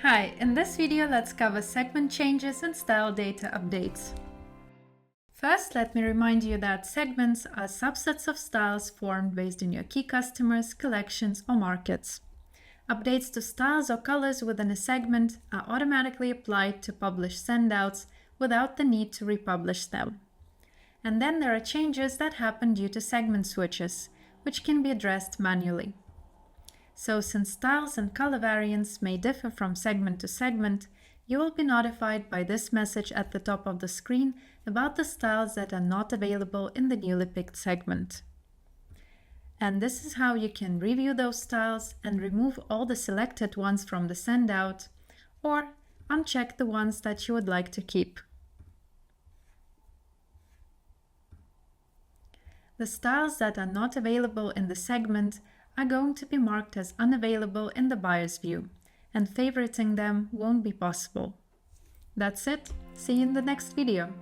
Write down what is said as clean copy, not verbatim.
Hi, in this video let's cover segment changes and style data updates. First, let me remind you that segments are subsets of styles formed based on your key customers, collections, or markets. Updates to styles or colors within a segment are automatically applied to published sendouts without the need to republish them. And then there are changes that happen due to segment switches, which can be addressed manually. So since styles and color variants may differ from segment to segment, you will be notified by this message at the top of the screen about the styles that are not available in the newly picked segment. And this is how you can review those styles and remove all the selected ones from the sendout, or uncheck the ones that you would like to keep. The styles that are not available in the segment are going to be marked as unavailable in the buyer's view, and favoriting them won't be possible. That's it. See you in the next video.